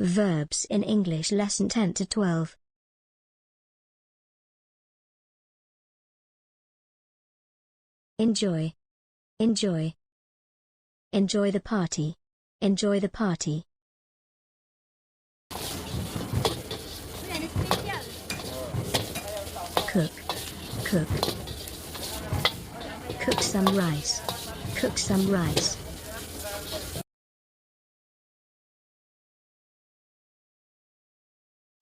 Verbs in English Lesson 10 to 12. Enjoy. Enjoy. Enjoy the party. Enjoy the party. Cook. Cook. Cook some rice. Cook some rice.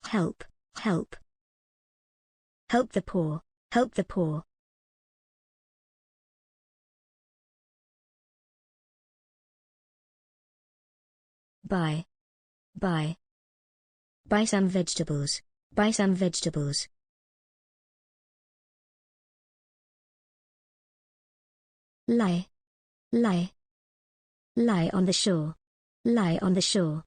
Help. Help. Help the poor. Help the poor. Buy. Buy. Buy some vegetables. Buy some vegetables. Lie. Lie. Lie on the shore. Lie on the shore.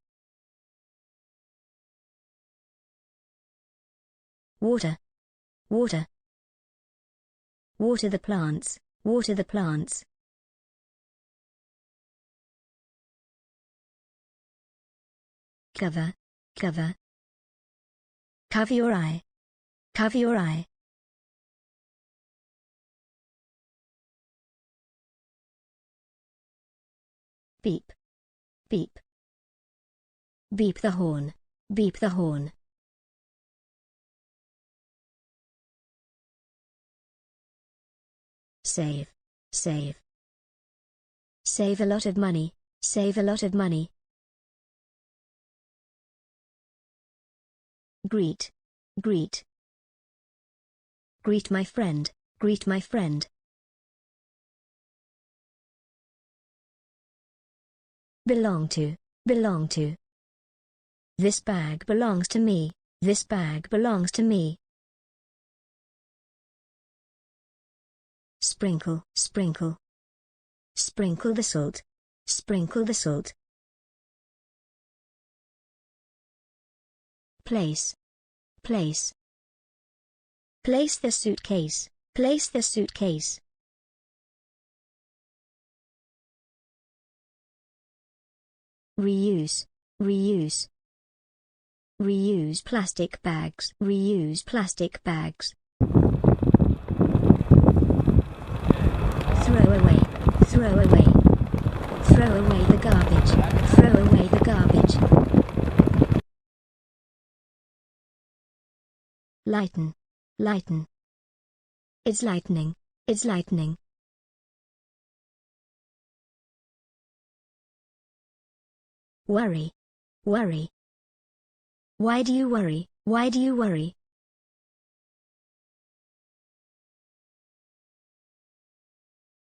Water. Water. Water the plants. Water the plants. Cover. Cover. Cover your eye. Cover your eye. Beep. Beep. Beep the horn. Beep the horn. Save. Save. Save a lot of money. Save a lot of money. Greet. Greet. Greet my friend. Greet my friend. Belong to. Belong to. This bag belongs to me. This bag belongs to me. Sprinkle. Sprinkle. Sprinkle the salt. Sprinkle the salt. Place. Place. Place the suitcase. Place the suitcase. Reuse. Reuse. Reuse plastic bags. Reuse plastic bags. Throw away. Throw away. Throw away the garbage. Throw away the garbage. Lighten. Lighten. It's lightning. It's lightning. Worry. Worry. Why do you worry? Why do you worry?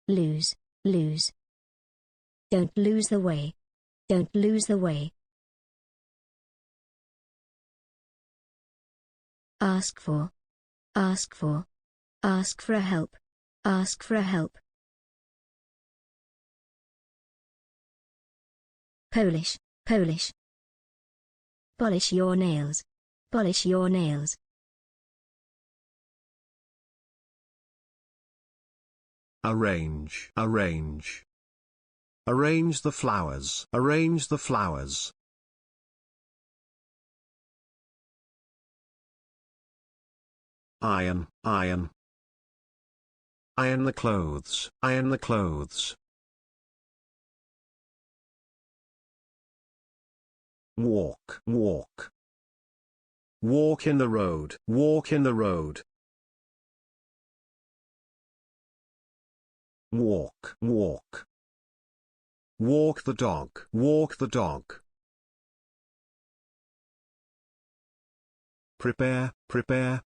Lose. Lose. Don't lose the way. Don't lose the way. Ask for. Ask for. Ask for a help. Ask for a help. Polish. Polish. Polish your nails. Polish your nails. Arrange. Arrange. Arrange the flowers. Arrange the flowers. Iron. Iron. Iron the clothes. Iron the clothes. Walk. Walk. Walk in the road. Walk in the road. Walk. Walk. Walk the dog. Walk the dog. Prepare. Prepare.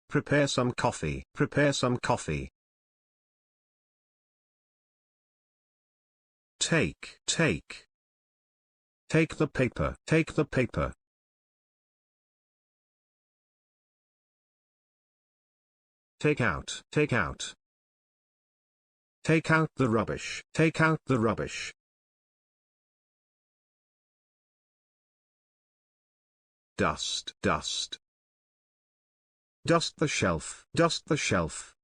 Prepare some coffee. Prepare some coffee. Take. Take. Take the paper. Take the paper. Take out. Take out. Take out the rubbish. Take out the rubbish. Dust. Dust. Dust the shelf. Dust the shelf.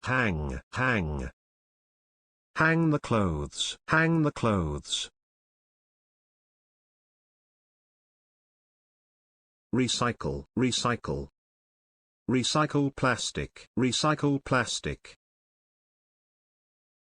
Hang. Hang. Hang the clothes. Hang the clothes. Recycle. Recycle. Recycle plastic. Recycle plastic.